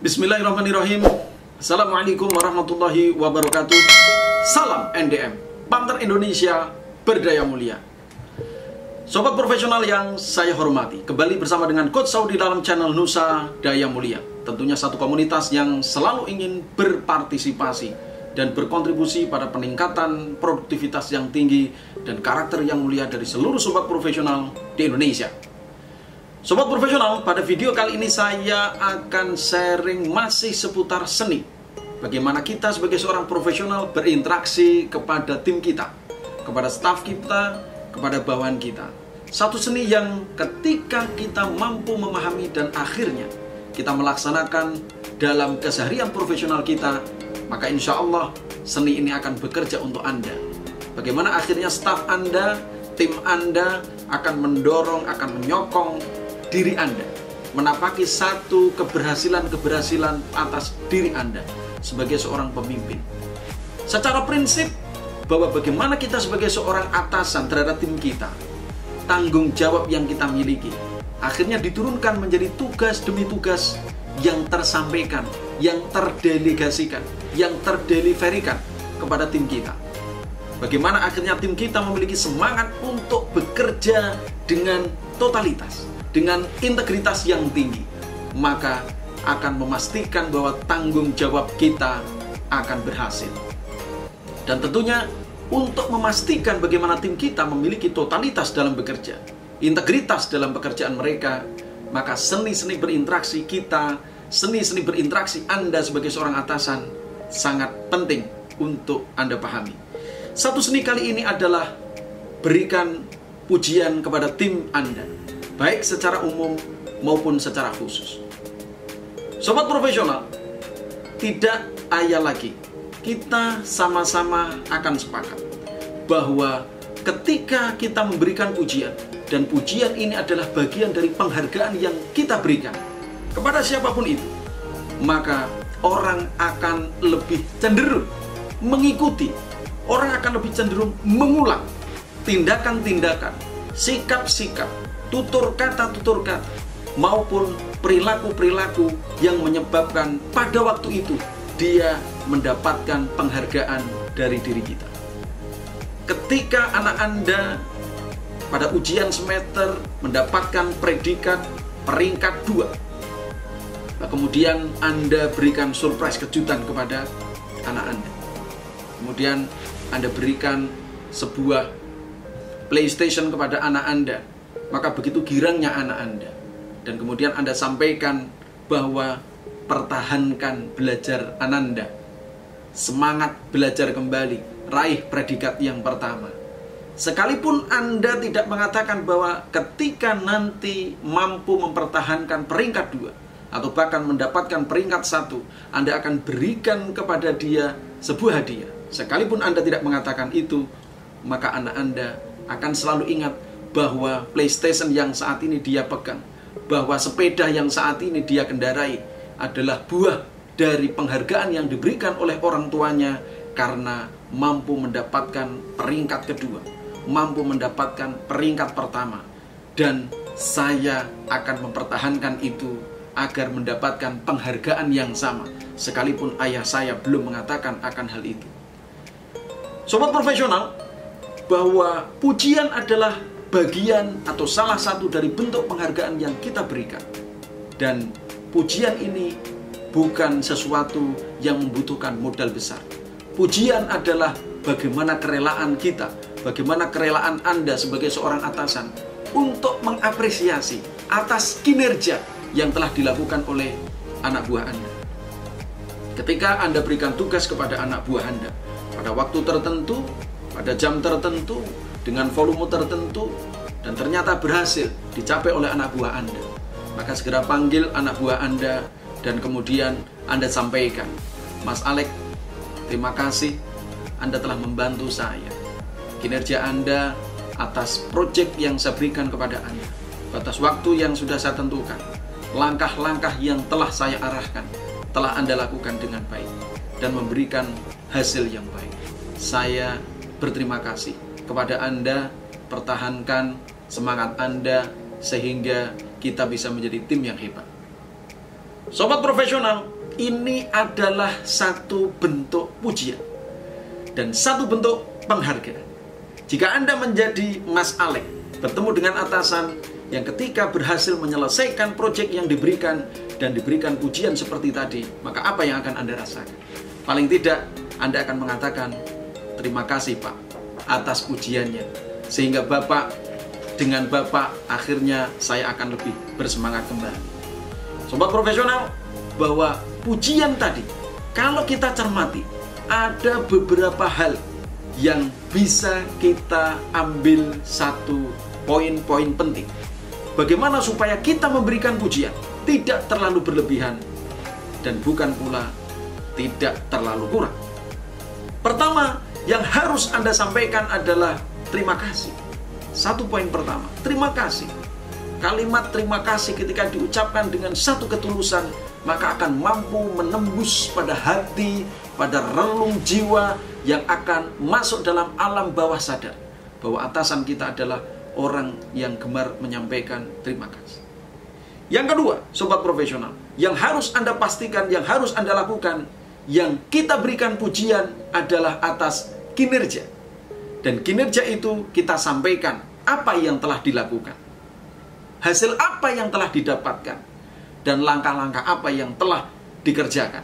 Bismillahirrahmanirrahim. Assalamualaikum warahmatullahi wabarakatuh. Salam NDM, Panther Indonesia berdaya mulia. Sobat profesional yang saya hormati, kembali bersama dengan Coach Saudi dalam channel Nusa Daya Mulia. Tentunya satu komunitas yang selalu ingin berpartisipasi dan berkontribusi pada peningkatan produktivitas yang tinggi dan karakter yang mulia dari seluruh sobat profesional di Indonesia. Sobat profesional, pada video kali ini saya akan sharing masih seputar seni. Bagaimana kita sebagai seorang profesional berinteraksi kepada tim kita, kepada staf kita, kepada bawahan kita. Satu seni yang ketika kita mampu memahami dan akhirnya kita melaksanakan dalam keseharian profesional kita, maka insya Allah seni ini akan bekerja untuk Anda. Bagaimana akhirnya staf Anda, tim Anda akan mendorong, akan menyokong diri Anda, menapaki satu keberhasilan atas diri Anda sebagai seorang pemimpin. Secara prinsip, bahwa bagaimana kita sebagai seorang atasan terhadap tim kita, tanggung jawab yang kita miliki, akhirnya diturunkan menjadi tugas demi tugas yang tersampaikan, yang terdelegasikan, yang terdeliverikan kepada tim kita. Bagaimana akhirnya tim kita memiliki semangat untuk bekerja dengan totalitas, dengan integritas yang tinggi, maka akan memastikan bahwa tanggung jawab kita akan berhasil. Dan tentunya untuk memastikan bagaimana tim kita memiliki totalitas dalam bekerja, integritas dalam pekerjaan mereka, maka seni-seni berinteraksi kita, seni-seni berinteraksi Anda sebagai seorang atasan sangat penting untuk Anda pahami. Satu seni kali ini adalah berikan pujian kepada tim Anda, baik secara umum maupun secara khusus. Sobat profesional, tidak ayal lagi, kita sama-sama akan sepakat bahwa ketika kita memberikan pujian, dan pujian ini adalah bagian dari penghargaan yang kita berikan kepada siapapun itu, maka orang akan lebih cenderung mengikuti, orang akan lebih cenderung mengulang tindakan-tindakan, sikap-sikap, tutur kata maupun perilaku-perilaku yang menyebabkan pada waktu itu dia mendapatkan penghargaan dari diri kita. Ketika anak Anda pada ujian semester mendapatkan predikat peringkat 2, kemudian Anda berikan surprise kejutan kepada anak Anda. Kemudian Anda berikan sebuah PlayStation kepada anak Anda, maka begitu girangnya anak Anda. Dan kemudian Anda sampaikan bahwa pertahankan belajar Ananda, semangat belajar kembali, raih predikat yang pertama. Sekalipun Anda tidak mengatakan bahwa ketika nanti mampu mempertahankan peringkat 2 atau bahkan mendapatkan peringkat 1, Anda akan berikan kepada dia sebuah hadiah. Sekalipun Anda tidak mengatakan itu, maka anak Anda akan selalu ingat bahwa PlayStation yang saat ini dia pegang, bahwa sepeda yang saat ini dia kendarai adalah buah dari penghargaan yang diberikan oleh orang tuanya karena mampu mendapatkan peringkat kedua, mampu mendapatkan peringkat pertama. Dan saya akan mempertahankan itu agar mendapatkan penghargaan yang sama, sekalipun ayah saya belum mengatakan akan hal itu. Sobat profesional, bahwa pujian adalah bagian atau salah satu dari bentuk penghargaan yang kita berikan. Dan pujian ini bukan sesuatu yang membutuhkan modal besar. Pujian adalah bagaimana kerelaan kita, bagaimana kerelaan Anda sebagai seorang atasan untuk mengapresiasi atas kinerja yang telah dilakukan oleh anak buah Anda. Ketika Anda berikan tugas kepada anak buah Anda pada waktu tertentu, pada jam tertentu, dengan volume tertentu, dan ternyata berhasil dicapai oleh anak buah Anda, maka segera panggil anak buah Anda dan kemudian Anda sampaikan, Mas Alek, terima kasih Anda telah membantu saya. Kinerja Anda atas proyek yang saya berikan kepada Anda, batas waktu yang sudah saya tentukan, langkah-langkah yang telah saya arahkan, telah Anda lakukan dengan baik dan memberikan hasil yang baik. Saya berterima kasih kepada Anda, pertahankan semangat Anda sehingga kita bisa menjadi tim yang hebat. Sobat profesional, ini adalah satu bentuk pujian dan satu bentuk penghargaan. Jika Anda menjadi Mas Alex, bertemu dengan atasan yang ketika berhasil menyelesaikan proyek yang diberikan dan diberikan pujian seperti tadi, maka apa yang akan Anda rasakan? Paling tidak, Anda akan mengatakan, terima kasih Pak atas pujiannya, sehingga dengan Bapak akhirnya saya akan lebih bersemangat kembali. Sobat profesional, bahwa pujian tadi, kalau kita cermati, ada beberapa hal yang bisa kita ambil satu poin-poin penting. Bagaimana supaya kita memberikan pujian tidak terlalu berlebihan dan bukan pula tidak terlalu kurang. Pertama, yang harus Anda sampaikan adalah terima kasih. Satu poin pertama, terima kasih. Kalimat terima kasih ketika diucapkan dengan satu ketulusan, maka akan mampu menembus pada hati, pada relung jiwa yang akan masuk dalam alam bawah sadar bahwa atasan kita adalah orang yang gemar menyampaikan terima kasih. Yang kedua, sobat profesional, yang harus Anda pastikan, yang harus Anda lakukan, yang kita berikan pujian adalah atas kinerja. Dan kinerja itu kita sampaikan apa yang telah dilakukan, hasil apa yang telah didapatkan, dan langkah-langkah apa yang telah dikerjakan.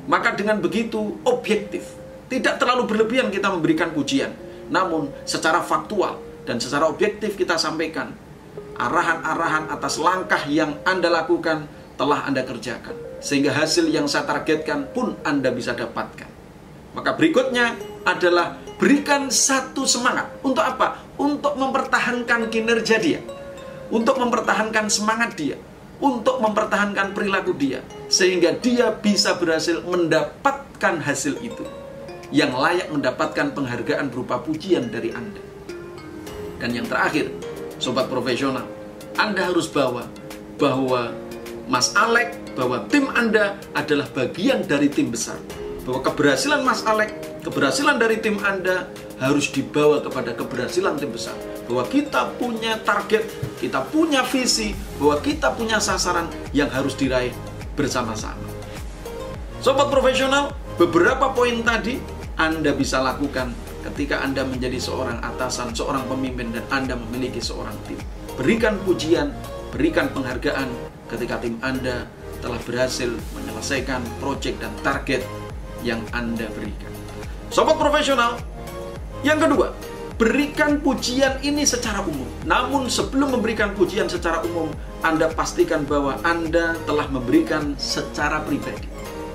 Maka dengan begitu objektif, tidak terlalu berlebihan kita memberikan pujian, namun secara faktual dan secara objektif kita sampaikan arahan-arahan atas langkah yang Anda lakukan telah Anda kerjakan, sehingga hasil yang saya targetkan pun Anda bisa dapatkan. Maka berikutnya adalah berikan satu semangat. Untuk apa? Untuk mempertahankan kinerja dia, untuk mempertahankan semangat dia, untuk mempertahankan perilaku dia, sehingga dia bisa berhasil mendapatkan hasil itu, yang layak mendapatkan penghargaan berupa pujian dari Anda. Dan yang terakhir, sobat profesional, Anda harus bahwa Mas Alex, bahwa tim Anda adalah bagian dari tim besar. Bahwa keberhasilan Mas Alex, keberhasilan dari tim Anda harus dibawa kepada keberhasilan tim besar. Bahwa kita punya target, kita punya visi, bahwa kita punya sasaran yang harus diraih bersama-sama. Sobat profesional, beberapa poin tadi Anda bisa lakukan ketika Anda menjadi seorang atasan, seorang pemimpin, dan Anda memiliki seorang tim. Berikan pujian, berikan penghargaan ketika tim Anda telah berhasil menyelesaikan proyek dan target yang Anda berikan. Sobat profesional, yang kedua, berikan pujian ini secara umum. Namun sebelum memberikan pujian secara umum, Anda pastikan bahwa Anda telah memberikan secara pribadi,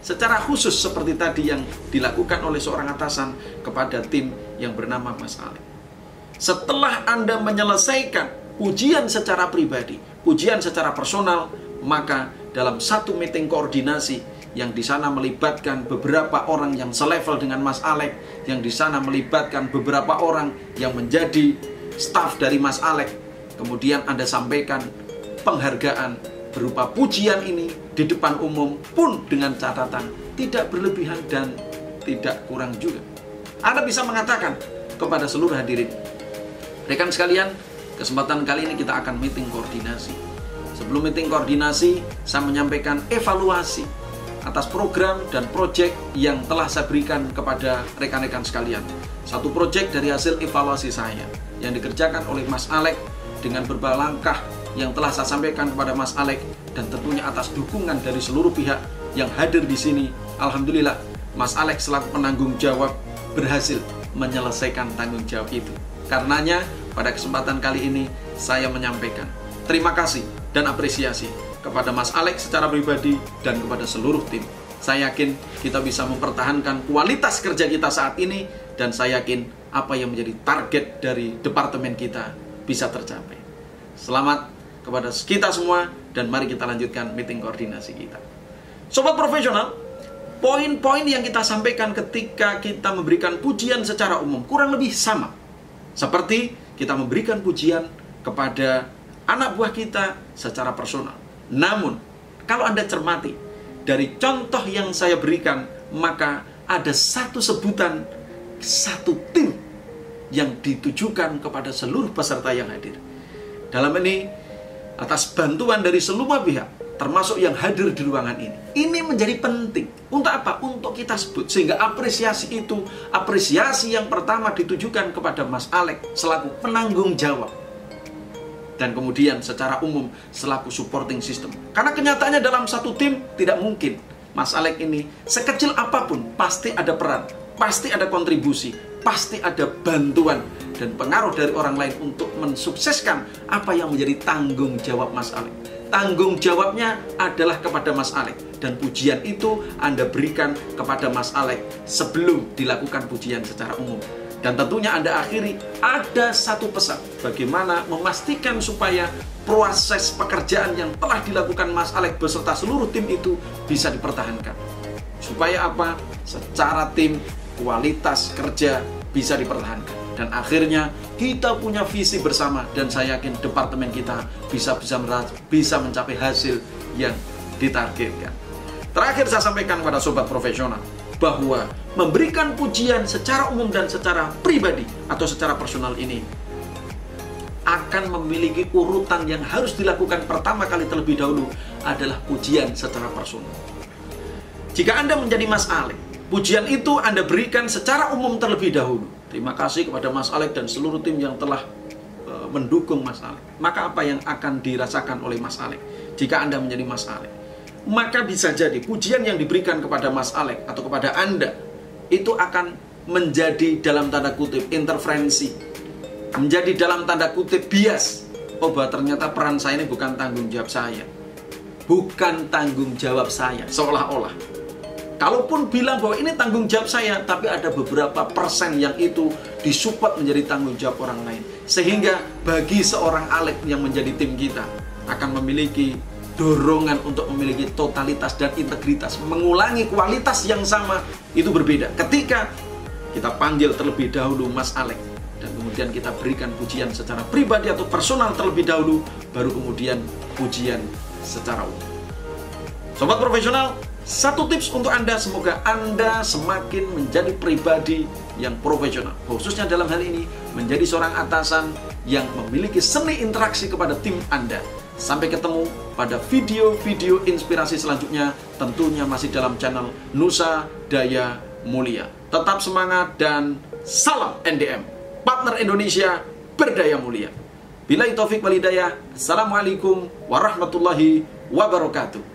secara khusus seperti tadi yang dilakukan oleh seorang atasan kepada tim yang bernama Mas Alex. Setelah Anda menyelesaikan pujian secara pribadi, pujian secara personal, maka dalam satu meeting koordinasi yang di sana melibatkan beberapa orang yang selevel dengan Mas Alex, yang di sana melibatkan beberapa orang yang menjadi staf dari Mas Alex, kemudian Anda sampaikan penghargaan berupa pujian ini di depan umum, pun dengan catatan tidak berlebihan dan tidak kurang juga. Anda bisa mengatakan kepada seluruh hadirin, rekan sekalian, kesempatan kali ini kita akan meeting koordinasi. Sebelum meeting koordinasi, saya menyampaikan evaluasi atas program dan proyek yang telah saya berikan kepada rekan-rekan sekalian. Satu proyek dari hasil evaluasi saya yang dikerjakan oleh Mas Alex dengan berbagai langkah yang telah saya sampaikan kepada Mas Alex, dan tentunya atas dukungan dari seluruh pihak yang hadir di sini. Alhamdulillah, Mas Alex selaku penanggung jawab berhasil menyelesaikan tanggung jawab itu. Karenanya, pada kesempatan kali ini saya menyampaikan terima kasih dan apresiasi kepada Mas Alex secara pribadi dan kepada seluruh tim. Saya yakin kita bisa mempertahankan kualitas kerja kita saat ini, dan saya yakin apa yang menjadi target dari departemen kita bisa tercapai. Selamat kepada kita semua, dan mari kita lanjutkan meeting koordinasi kita. Sobat profesional, poin-poin yang kita sampaikan ketika kita memberikan pujian secara umum kurang lebih sama seperti kita memberikan pujian kepada anak buah kita secara personal. Namun, kalau Anda cermati dari contoh yang saya berikan, maka ada satu sebutan, satu tim yang ditujukan kepada seluruh peserta yang hadir. Dalam ini, atas bantuan dari semua pihak, termasuk yang hadir di ruangan ini menjadi penting. Untuk apa? Untuk kita sebut. Sehingga apresiasi itu, apresiasi yang pertama ditujukan kepada Mas Alex selaku penanggung jawab. Dan kemudian secara umum selaku supporting system. Karena kenyataannya dalam satu tim tidak mungkin Mas Alex ini sekecil apapun pasti ada peran, pasti ada kontribusi, pasti ada bantuan dan pengaruh dari orang lain untuk mensukseskan apa yang menjadi tanggung jawab Mas Alex. Tanggung jawabnya adalah kepada Mas Alex, dan pujian itu Anda berikan kepada Mas Alex sebelum dilakukan pujian secara umum. Dan tentunya Anda akhiri ada satu pesan, bagaimana memastikan supaya proses pekerjaan yang telah dilakukan Mas Alex beserta seluruh tim itu bisa dipertahankan. Supaya apa? Secara tim, kualitas kerja bisa dipertahankan. Dan akhirnya kita punya visi bersama, dan saya yakin departemen kita bisa mencapai hasil yang ditargetkan. Terakhir saya sampaikan kepada sobat profesional bahwa memberikan pujian secara umum dan secara pribadi atau secara personal ini akan memiliki urutan yang harus dilakukan pertama kali terlebih dahulu adalah pujian secara personal. Jika Anda menjadi Mas Alex, pujian itu Anda berikan secara umum terlebih dahulu. Terima kasih kepada Mas Alex dan seluruh tim yang telah mendukung Mas Alex. Maka apa yang akan dirasakan oleh Mas Alex jika Anda menjadi Mas Alex? Maka bisa jadi pujian yang diberikan kepada Mas Alex atau kepada Anda itu akan menjadi dalam tanda kutip interferensi, menjadi dalam tanda kutip bias. Oh, bahwa ternyata peran saya ini bukan tanggung jawab saya, bukan tanggung jawab saya, seolah-olah. Kalaupun bilang bahwa ini tanggung jawab saya, tapi ada beberapa persen yang itu disupport menjadi tanggung jawab orang lain. Sehingga bagi seorang Alex yang menjadi tim kita akan memiliki dorongan untuk memiliki totalitas dan integritas, mengulangi kualitas yang sama itu berbeda. Ketika kita panggil terlebih dahulu Mas Alex, dan kemudian kita berikan pujian secara pribadi atau personal terlebih dahulu, baru kemudian pujian secara umum. Sobat profesional, satu tips untuk Anda, semoga Anda semakin menjadi pribadi yang profesional, khususnya dalam hal ini menjadi seorang atasan yang memiliki seni interaksi kepada tim Anda. Sampai ketemu pada video-video inspirasi selanjutnya, tentunya masih dalam channel Nusa Daya Mulia. Tetap semangat dan salam NDM, partner Indonesia berdaya mulia. Billahi taufik wal hidayah. Assalamualaikum warahmatullahi wabarakatuh.